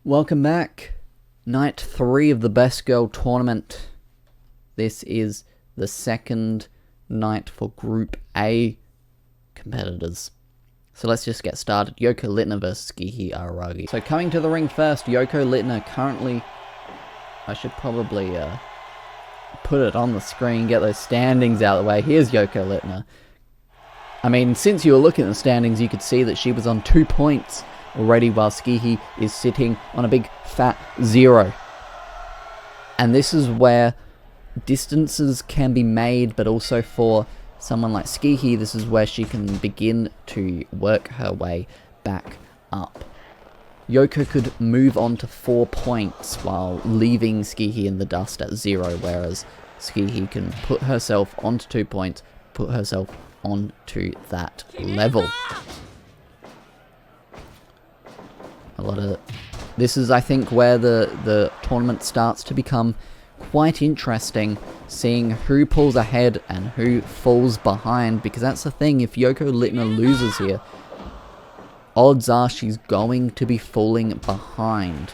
Welcome back. Night 3 of the Best Girl Tournament. This is the second night for Group A competitors. So let's just get started. Yoko Littner versus Gihi Araragi. So coming to the ring first, Yoko Littner currently... I should probably put it on the screen, get those standings out of the way. Here's Yoko Littner. I mean, since you were looking at the standings, you could see that she was on 2 points already, while Gihi is sitting on a big fat 0. And this is where distances can be made, but also for someone like Gihi, this is where she can begin to work her way back up. Yoko could move on to 4 points while leaving Gihi in the dust at 0, whereas Gihi can put herself onto 2 points, put herself onto that level. This is, I think, where the tournament starts to become quite interesting, seeing who pulls ahead and who falls behind, because that's the thing, if Yoko Littner loses here, odds are she's going to be falling behind.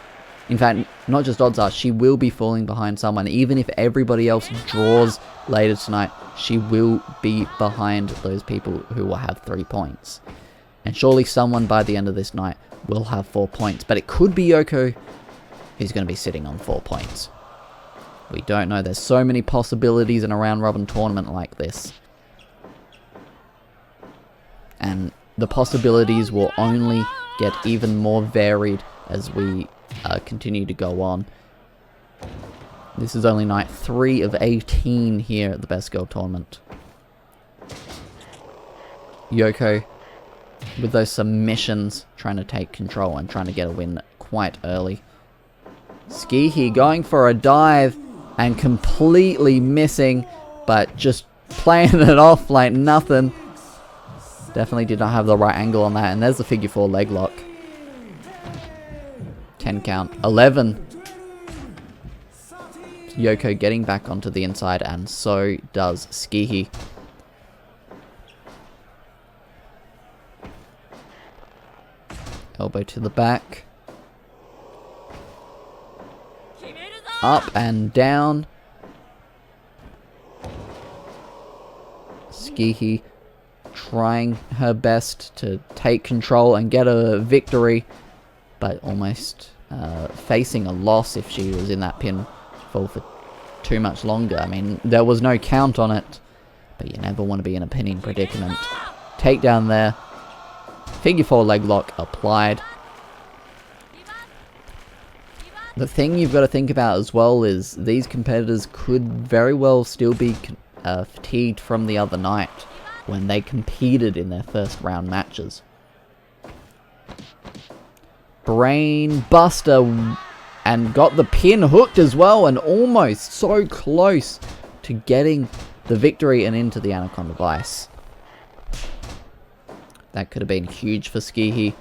In fact, not just odds are, she will be falling behind someone. Even if everybody else draws later tonight, she will be behind those people who will have 3 points. And surely someone by the end of this night will have 4 points. But it could be Yoko who's going to be sitting on 4 points. We don't know. There's so many possibilities in a round-robin tournament like this. And the possibilities will only get even more varied as we continue to go on. This is only night 3 of 18 here at the Best Girl Tournament. Yoko, with those submissions, trying to take control and trying to get a win quite early. Gihi going for a dive and completely missing, but just playing it off like nothing. Definitely did not have the right angle on that, and there's the figure 4 leg lock. 10 count. 11. Yoko getting back onto the inside, and so does Gihi. Elbow to the back. Up and down. Gihi trying her best to take control and get a victory, but almost facing a loss if she was in that pinfall for too much longer. I mean, there was no count on it, but you never want to be in a pinning predicament. Takedown there. Figure 4 leg lock applied. The thing you've got to think about as well is these competitors could very well still be fatigued from the other night when they competed in their first round matches. Brain buster, and got the pin hooked as well, and almost so close to getting the victory and into the Anaconda Vice. That could have been huge for Gihi.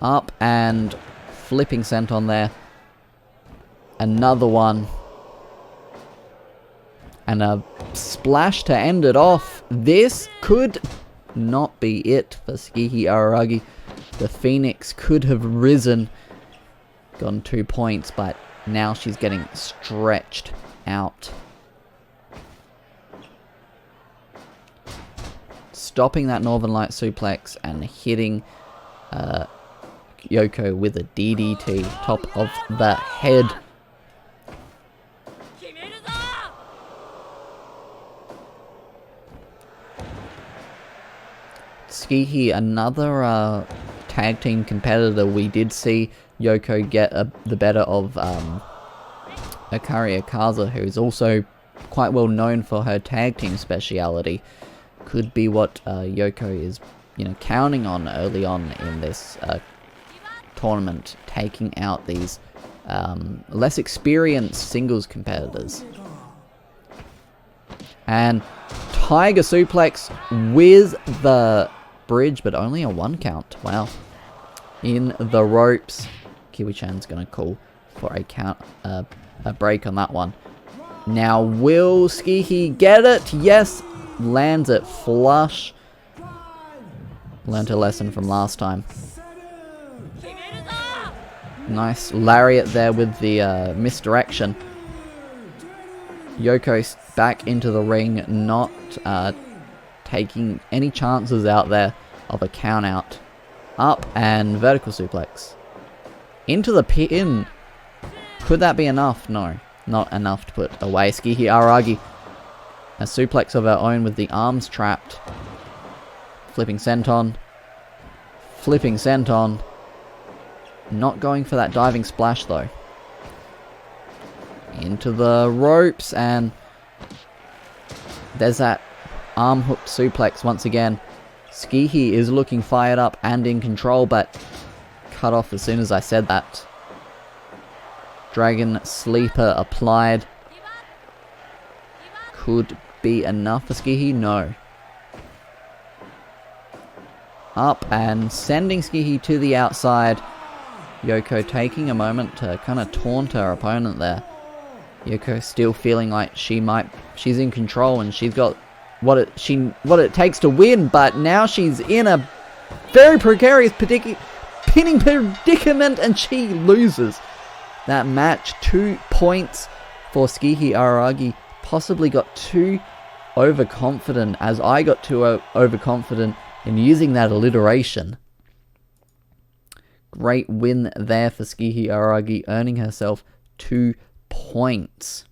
Up and flipping senton there. Another one. And a splash to end it off. This could not be it for Gihi Araragi. The Phoenix could have risen, gotten 2 points, but now she's getting stretched out. Stopping that Northern Light suplex and hitting Yoko with a DDT, top of the head. Gihi, another tag team competitor. We did see Yoko get the better of Akari Akaza, who is also quite well known for her tag team speciality. Could be what Yoko is, counting on early on in this tournament, taking out these less experienced singles competitors. And Tiger suplex with the bridge, but only a 1 count. Wow. In the ropes. Kiwi-chan's gonna call for a break on that one. Now, will Gihi get it? Yes. Lands it flush. Learned a lesson from last time. Nice lariat there with the misdirection. Yoko's back into the ring, not taking any chances out there of a count out. Up and vertical suplex. Into the pin. Could that be enough? No, not enough to put away Skihi Aragi. A suplex of her own with the arms trapped. Flipping senton. Flipping senton. Not going for that diving splash though. Into the ropes, and there's that arm hook suplex once again. Skihi is looking fired up and in control, but cut off as soon as I said that. Dragon Sleeper applied. Could be enough for Skihi? No. Up and sending Skihi to the outside. Yoko taking a moment to kind of taunt her opponent there. Yoko still feeling like she's in control and she's got what it takes to win, but now she's in a very precarious pinning predicament and she loses that match. 2 points for Skihi Aragi. Possibly got too overconfident, as I got too overconfident in using that alliteration. Great win there for Skihi Aragi, earning herself 2 points.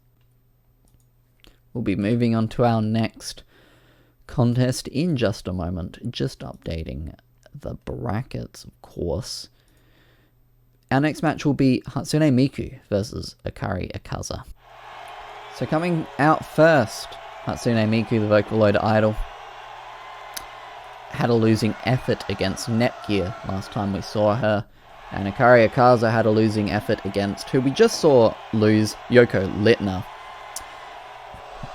We'll be moving on to our next contest in just a moment. Just updating the brackets, of course. Our next match will be Hatsune Miku versus Akari Akaza. So coming out first, Hatsune Miku, the Vocaloid idol, had a losing effort against Netgear last time we saw her. And Akari Akaza had a losing effort against who we just saw lose, Yoko Littner.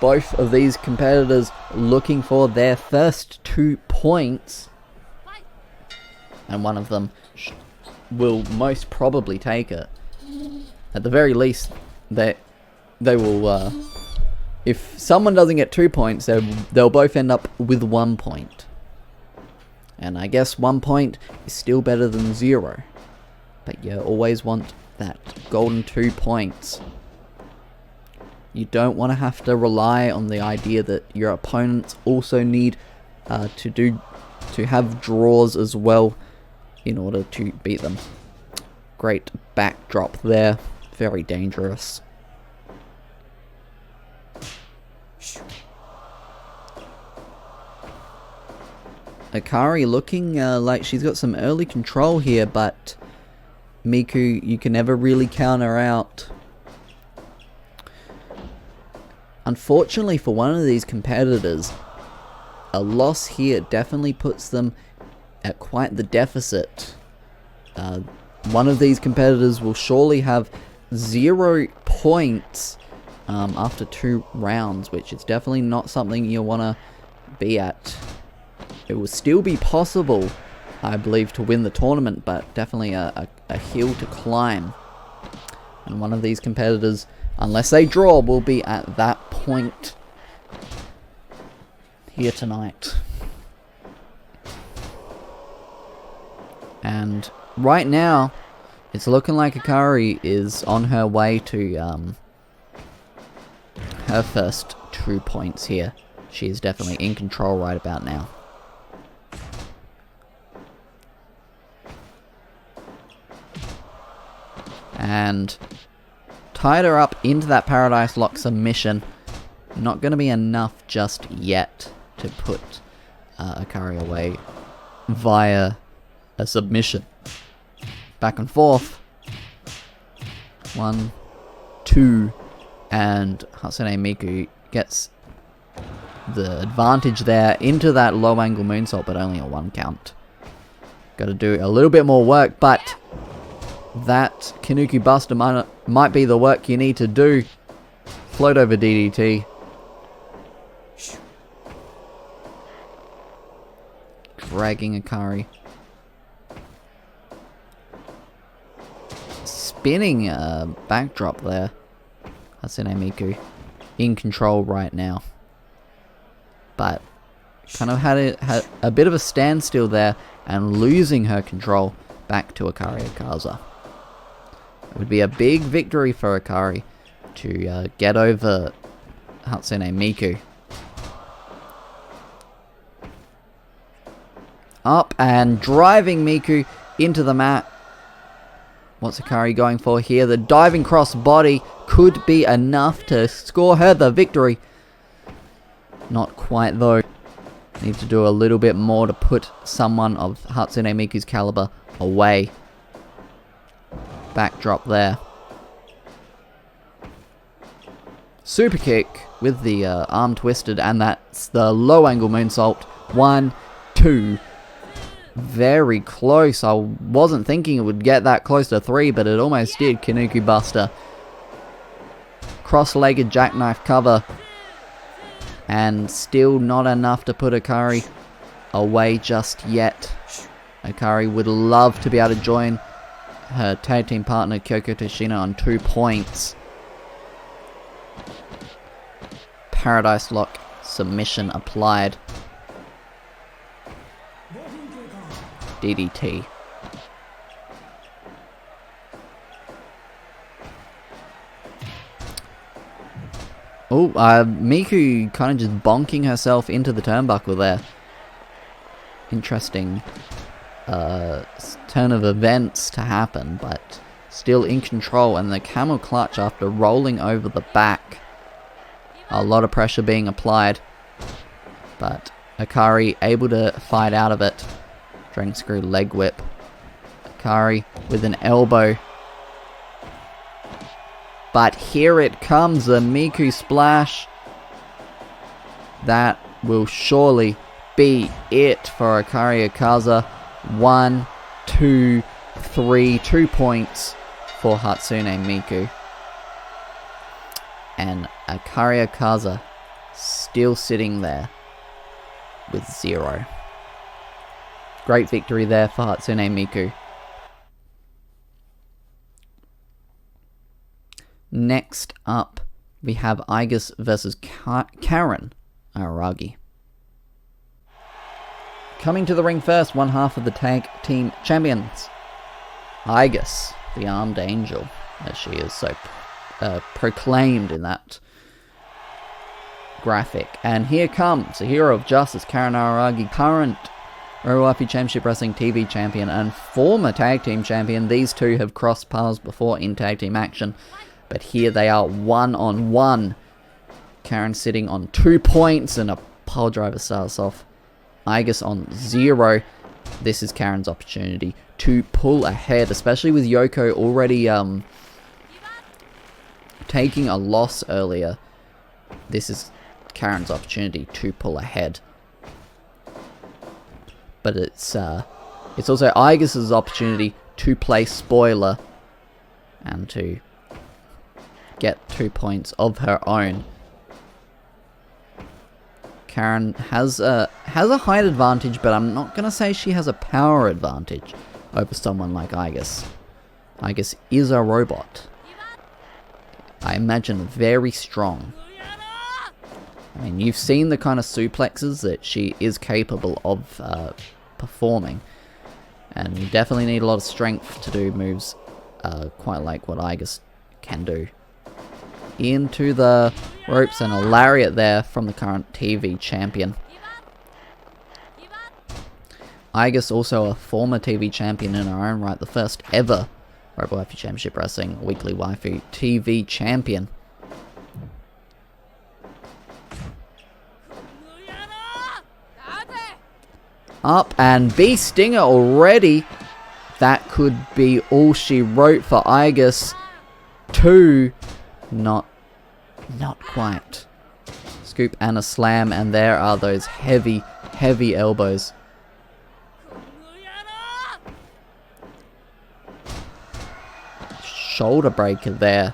Both of these competitors looking for their first 2 points. And one of them will most probably take it. At the very least, they will, if someone doesn't get 2 points, they'll both end up with 1 point. And I guess 1 point is still better than 0. But you always want that golden 2 points. You don't want to have to rely on the idea that your opponents also need to have draws as well in order to beat them. Great backdrop there. Very dangerous. Akari looking like she's got some early control here, but Miku, you can never really counter out. Unfortunately for one of these competitors, a loss here definitely puts them at quite the deficit. One of these competitors will surely have 0 points after 2 rounds, which is definitely not something you want to be at. It will still be possible, I believe, to win the tournament, but definitely a hill to climb. And one of these competitors, unless they draw, will be at that point here tonight. And right now, it's looking like Akari is on her way to her first 2 points here. She is definitely in control right about now. And tied her up into that Paradise Lock submission. Not going to be enough just yet to put Akari away via a submission. Back and forth. 1, 2, and Hatsune Miku gets the advantage there into that low angle moonsault, but only a 1 count. Got to do a little bit more work, but that Kanuki Buster might be the work you need to do. Float over DDT. Dragging Akari. Spinning backdrop there. Hatsune Miku in control right now. But kind of had a bit of a standstill there and losing her control back to Akari Akaza. Would be a big victory for Akari to get over Hatsune Miku. Up and driving Miku into the mat. What's Akari going for here? The diving cross body could be enough to score her the victory. Not quite though. Need to do a little bit more to put someone of Hatsune Miku's caliber away. Backdrop there. Super kick with the arm twisted, and that's the low angle moonsault. 1, 2. Very close. I wasn't thinking it would get that close to 3, but it almost did. Kanuki Buster. Cross-legged jackknife cover. And still not enough to put Akari away just yet. Akari would love to be able to join her tag team partner Kyoko Toshina on 2 points. Paradise Lock submission applied. DDT. Oh, Miku kind of just bonking herself into the turnbuckle there. Interesting turn of events to happen, but still in control. And the camel clutch after rolling over the back. A lot of pressure being applied, but Akari able to fight out of it. Dragon screw leg whip. Akari with an elbow. But here it comes, the Miku splash. That will surely be it for Akari Akaza. 1, 2, 3, 2 points for Hatsune Miku. And Akari Akaza still sitting there with 0. Great victory there for Hatsune Miku. Next up, we have Igus versus Karen Araragi. Coming to the ring first, one half of the tag team champions. Igus, the armed angel, as she is so proclaimed in that graphic. And here comes a hero of justice, Karen Araragi, current RWCW Championship Wrestling TV champion and former tag team champion. These two have crossed paths before in tag team action, but here they are 1-on-1. Karen sitting on 2 points and a pile driver starts off. Igus on 0. This is Karen's opportunity to pull ahead, especially with Yoko already taking a loss earlier. This is Karen's opportunity to pull ahead. But it's also Igus's opportunity to play spoiler and to get 2 points of her own. Karen has a height advantage, but I'm not gonna say she has a power advantage over someone like Igus. Igus is a robot. I imagine very strong. I mean, you've seen the kind of suplexes that she is capable of performing, and you definitely need a lot of strength to do moves quite like what Igus can do. Into the ropes and a lariat there from the current TV champion. Igus also a former TV champion in her own right, the first ever RWCW Championship Wrestling Weekly Waifu TV champion. Up and B Stinger already. That could be all she wrote for Igus. 2. Not quite. Scoop and a slam, and there are those heavy elbows. Shoulder breaker there.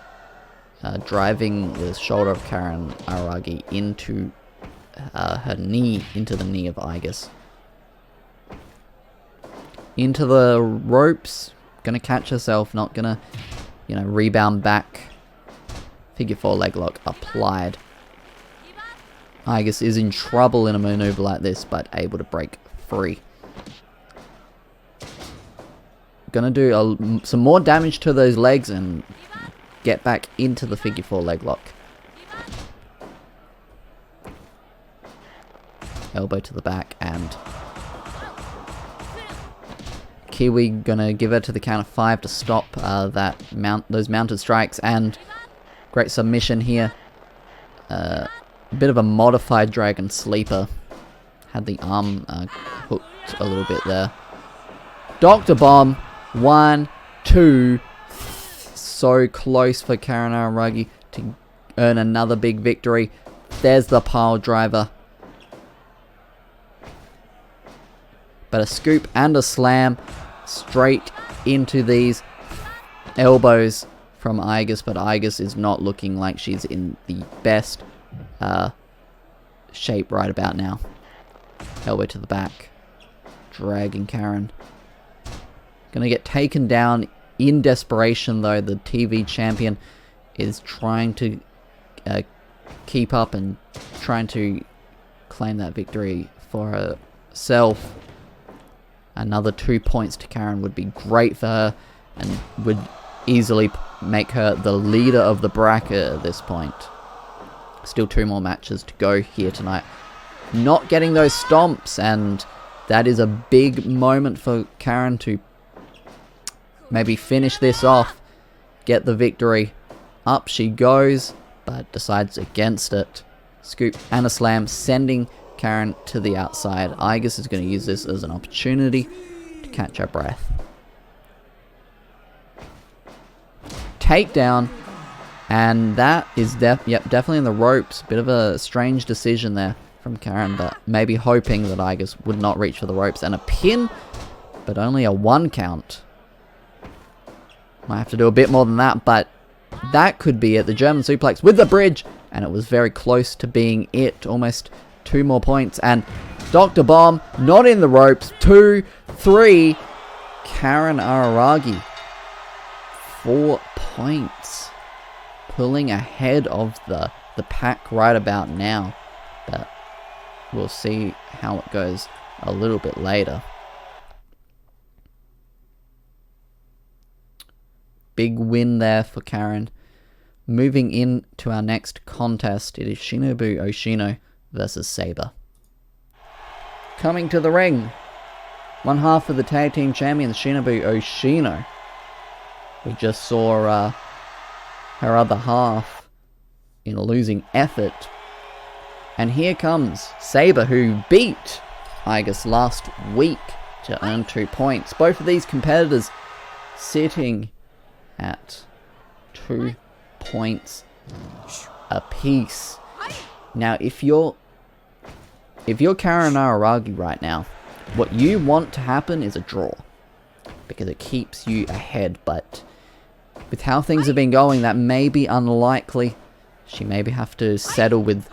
Driving the shoulder of Karen Araragi into her knee, into the knee of Igus. Into the ropes. Gonna catch herself, not gonna, rebound back. Figure 4 leg lock applied. Igus is in trouble in a maneuver like this, but able to break free. gonna do some more damage to those legs and get back into the figure 4 leg lock. Elbow to the back, and Kiwi gonna give her to the count of 5 to stop those mounted strikes, and great submission here. A bit of a modified dragon sleeper. Had the arm hooked a little bit there. Dr. Bomb, 1, 2. So close for Karen Araragi to earn another big victory. There's the pile driver. But a scoop and a slam straight into these elbows from Igus, but Igus is not looking like she's in the best shape right about now. Elbow to the back. Dragging Karen. Gonna get taken down in desperation though. The TV champion is trying to keep up and trying to claim that victory for herself. Another 2 points to Karen would be great for her and would easily make her the leader of the bracket at this point. Still 2 more matches to go here tonight. Not getting those stomps, and that is a big moment for Karen to maybe finish this off, get the victory. Up she goes, but decides against it. Scoop and a slam, sending Karen to the outside. Igus is going to use this as an opportunity to catch her breath. Takedown, and that is definitely in the ropes. Bit of a strange decision there from Karen, but maybe hoping that Igus would not reach for the ropes. And a pin, but only a 1 count. Might have to do a bit more than that, but that could be it. The German suplex with the bridge, and it was very close to being it. Almost 2 more points, and Dr. Bomb not in the ropes. 2, 3. Karen Araragi, 4 points, pulling ahead of the pack right about now. But we'll see how it goes a little bit later. Big win there for Karen. Moving into our next contest, it is Shinobu Oshino versus Saber. Coming to the ring, one half of the tag team champions, Shinobu Oshino. We just saw her other half in a losing effort. And here comes Saber, who beat Igus last week to earn 2 points. Both of these competitors sitting at 2 points apiece. Now, if you're Karen Araragi right now, what you want to happen is a draw, because it keeps you ahead. But with how things have been going, that may be unlikely. She maybe have to settle with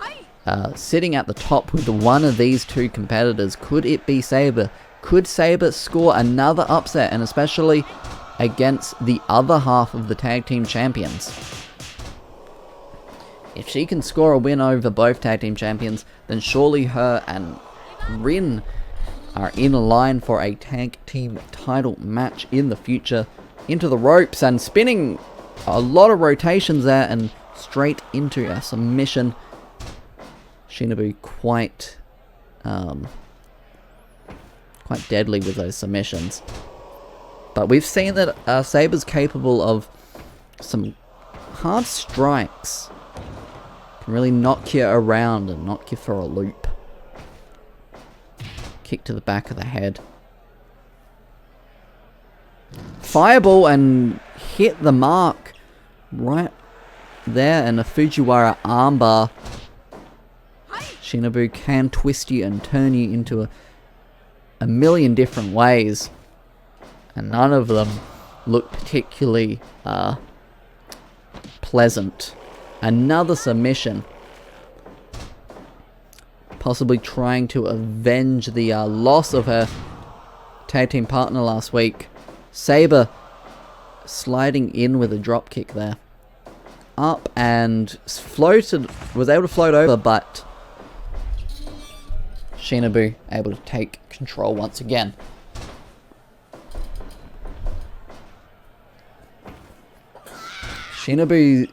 sitting at the top with one of these 2 competitors. Could it be Saber? Could Saber score another upset, and especially against the other half of the tag team champions? If she can score a win over both tag team champions, then surely her and Rin are in line for a tag team title match in the future. Into the ropes and spinning, a lot of rotations there, and straight into a submission. Shinobu quite deadly with those submissions. But we've seen that Saber's capable of some hard strikes. Can really knock you around and knock you for a loop. Kick to the back of the head. Fireball, and hit the mark right there, and a Fujiwara armbar. Shinobu can twist you and turn you into a million different ways, and none of them look particularly pleasant. Another submission. Possibly trying to avenge the loss of her tag team partner last week. Saber sliding in with a drop kick there. Up and floated, was able to float over, but Shinobu able to take control once again. Shinobu,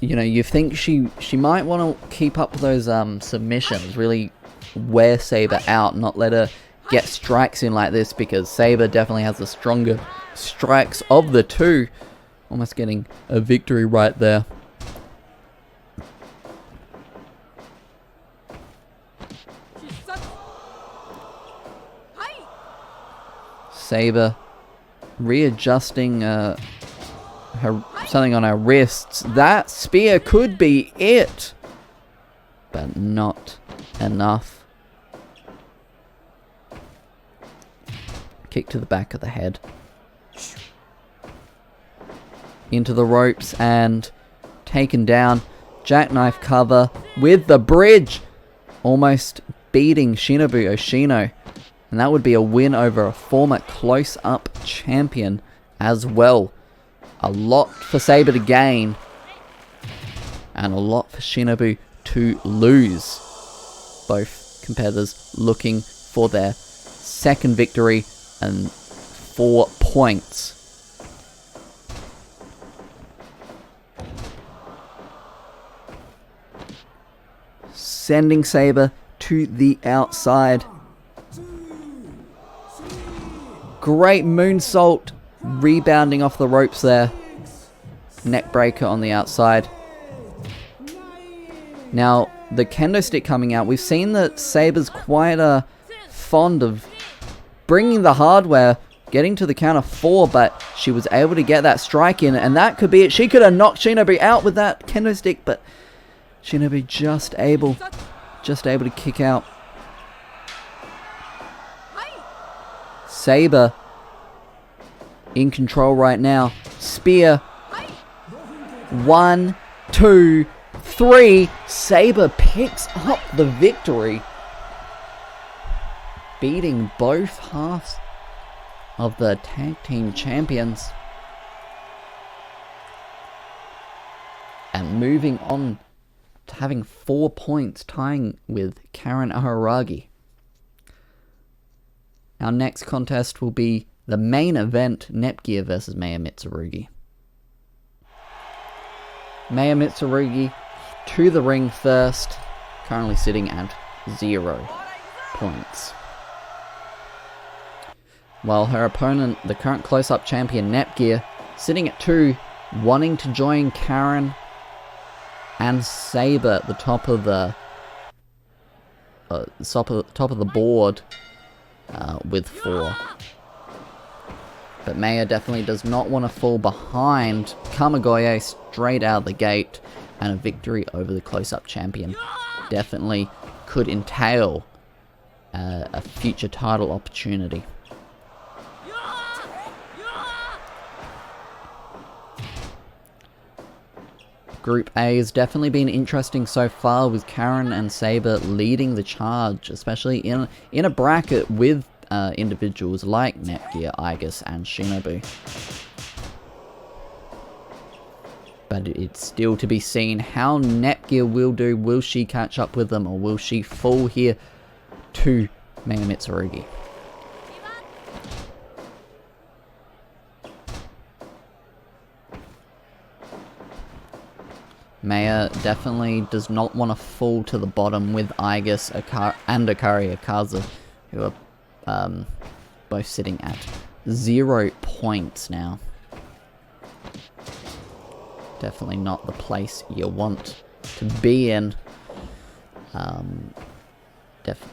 you know, you think she might want to keep up with those submissions, really wear Saber out, not let her get strikes in like this, because Saber definitely has the stronger strikes of the two. Almost getting a victory right there. Saber readjusting something on her wrists. That spear could be it, but not enough. Kick to the back of the head. Into the ropes and taken down. Jackknife cover with the bridge. Almost beating Shinobu Oshino. And that would be a win over a former close-up champion as well. A lot for Saber to gain. And a lot for Shinobu to lose. Both competitors looking for their second victory and 4 points. Sending Saber to the outside. Great moonsault, rebounding off the ropes there. Neck breaker on the outside. Now, the kendo stick coming out. We've seen that Saber's quite fond of bringing the hardware, getting to the count of 4, but she was able to get that strike in, and that could be it. She could have knocked Shinobu out with that kendo stick, but Shinobu just able to kick out. Saber in control right now. Spear. 1, 2, 3. Saber picks up the victory, beating both halves of the tag team champions. And moving on to having 4 points, tying with Karen Aharagi. Our next contest will be the main event, Netgear versus Maya Mitsurugi. Maya Mitsurugi to the ring first, currently sitting at 0 points. While her opponent, the current close-up champion Netgear, sitting at 2, wanting to join Karen and Saber at the top of the board with 4. But Maya definitely does not want to fall behind Kamigoye straight out of the gate, and a victory over the close-up champion definitely could entail a future title opportunity. Group A has definitely been interesting so far, with Karen and Saber leading the charge, especially in a bracket with individuals like Netgear, Igus, and Shinobu. But it's still to be seen how Netgear will do. Will she catch up with them, or will she fall here to Maya Mitsurugi? Maya definitely does not want to fall to the bottom with Igus and Akari Akaza, who are both sitting at 0 points now. Definitely not the place you want to be in.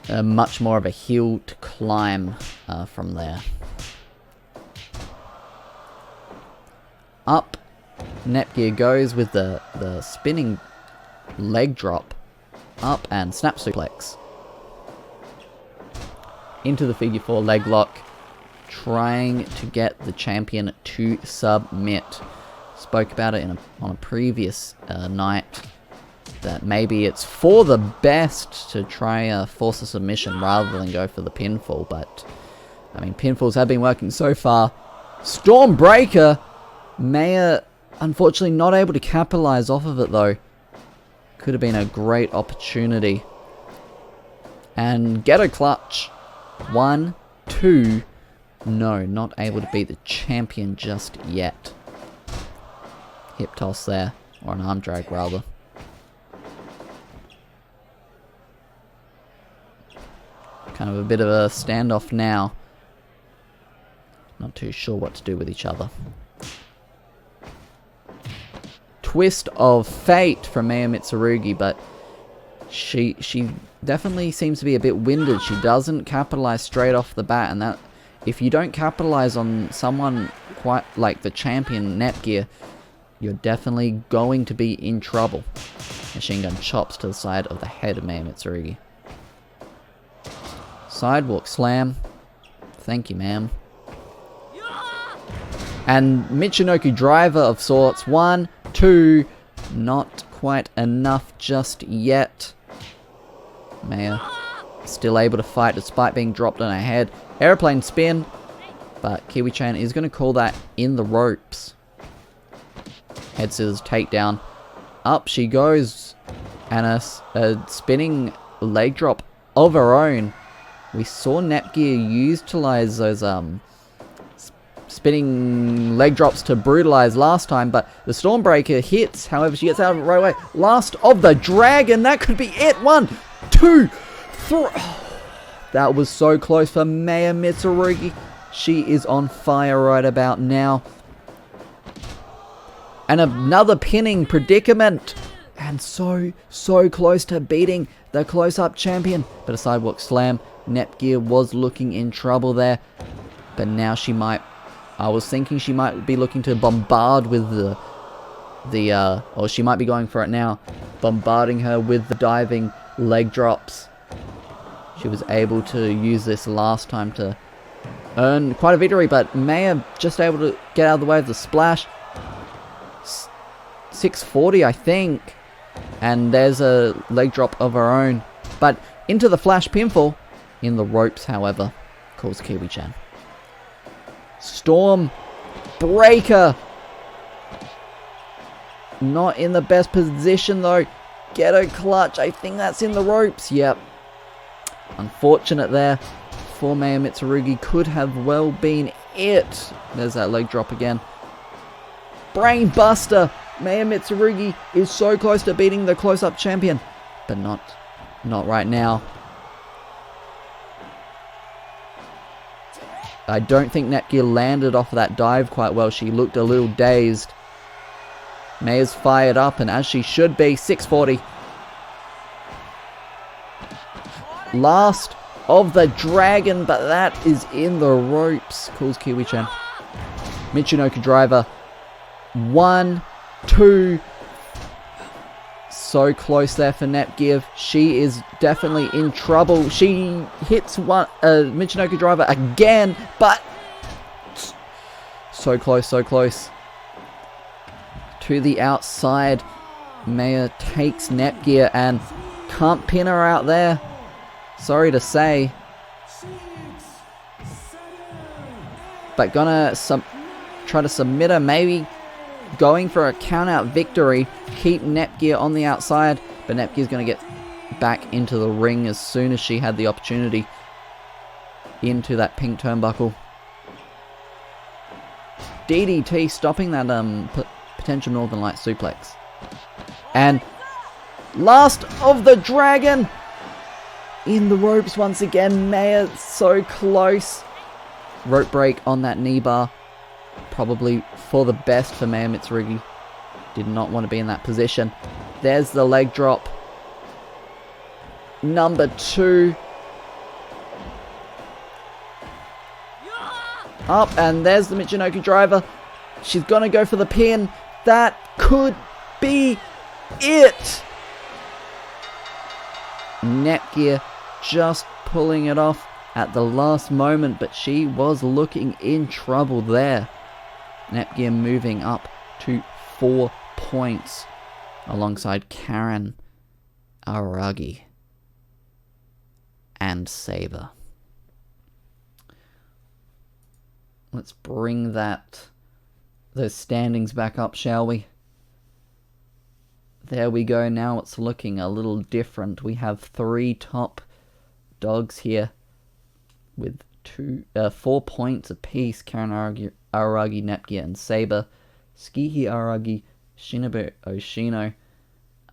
Much more of a hill to climb from there. Up Netgear goes with the spinning leg drop. Up and snap suplex. Into the figure 4 leg lock. Trying to get the champion to submit. Spoke about it on a previous night, that maybe it's for the best to try force a submission rather than go for the pinfall, but I mean, pinfalls have been working so far. Stormbreaker! Maya unfortunately not able to capitalize off of it though. Could have been a great opportunity. And get a clutch. 1, 2. No, not able to beat the champion just yet. hip toss there. Or an arm drag, rather. Kind of a bit of a standoff now. Not too sure what to do with each other. Twist of fate from Maya Mitsurugi, but she definitely seems to be a bit winded. She doesn't capitalize straight off the bat, and that if you don't capitalize on someone quite like the champion Netgear, you're definitely going to be in trouble. Machine gun chops to the side of the head of Maya Mitsurugi. Sidewalk slam. Thank you, ma'am. And Michinoku driver of sorts. 1, 2. Not quite enough just yet. Maya still able to fight despite being dropped on her head. Airplane spin. But Kiwi-chan is going to call that in the ropes. Head scissors takedown. Up she goes. And a spinning leg drop of her own. We saw Netgear utilize those spinning leg drops to brutalize last time, but the Stormbreaker hits. However, she gets out of it right away. Last of the Dragon. That could be it. 1, 2, 3. Oh, that was so close for Maya Mitsurugi. She is on fire right about now. And another pinning predicament. And so close to beating the close-up champion. But a sidewalk slam. Netgear was looking in trouble there. But now she might... I was thinking she might be looking to bombard with or she might be going for it now. Bombarding her with the diving leg drops. She was able to use this last time to earn quite a victory. But Maya just able to get out of the way of the splash. 640, I think. And there's a leg drop of her own. But into the flash pinfall. In the ropes, however, calls Kiwi-chan. Storm Breaker. Not in the best position, though. Get a clutch. I think that's in the ropes. Yep. Unfortunate there. For Maya Mitsurugi could have well been it. There's that leg drop again. Brain Buster. Maya Mitsurugi is so close to beating the close-up champion. But not right now. I don't think Netgear landed off of that dive quite well. She looked a little dazed. Maya's fired up, and as she should be. 640. Last of the Dragon, but that is in the ropes. Calls Kiwi-chan. Michinoku driver. 1, 2. So close there for Netgear. She is definitely in trouble. She hits Michinoku driver again, but so close, so close. To the outside. Maya takes Netgear and can't pin her out there. Sorry to say. But gonna try to submit her, maybe. Going for a count-out victory. Keep Netgear on the outside. But Netgear's going to get back into the ring as soon as she had the opportunity. Into that pink turnbuckle. DDT stopping that potential Northern Light suplex. And last of the Dragon. In the ropes once again. Maya so close. Rope break on that knee bar. Probably for the best for Maya Mitsurugi. Did not want to be in that position. There's the leg drop. Number 2. Up, and there's the Michinoku driver. She's going to go for the pin. That could be it. Netgear just pulling it off at the last moment, but she was looking in trouble there. Netgear moving up to 4 points alongside Karen, Aragi, and Saber. Let's bring those standings back up, shall we? There we go. Now it's looking a little different. We have 3 top dogs here with 4 points apiece. Karen Aragi, Netgear, and Saber. Skihi Aragi, Shinobu Oshino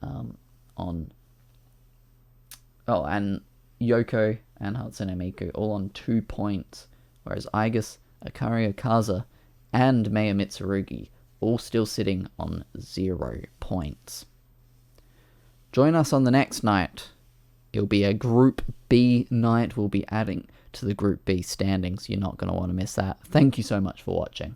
and Yoko and Hatsune Miku all on 2 points, whereas Igus, Akari Okaza, and Maya Mitsurugi all still sitting on 0 points. Join us on the next night. It'll be a Group B night. We'll be adding to the Group B standings. You're not going to want to miss that. Thank you so much for watching.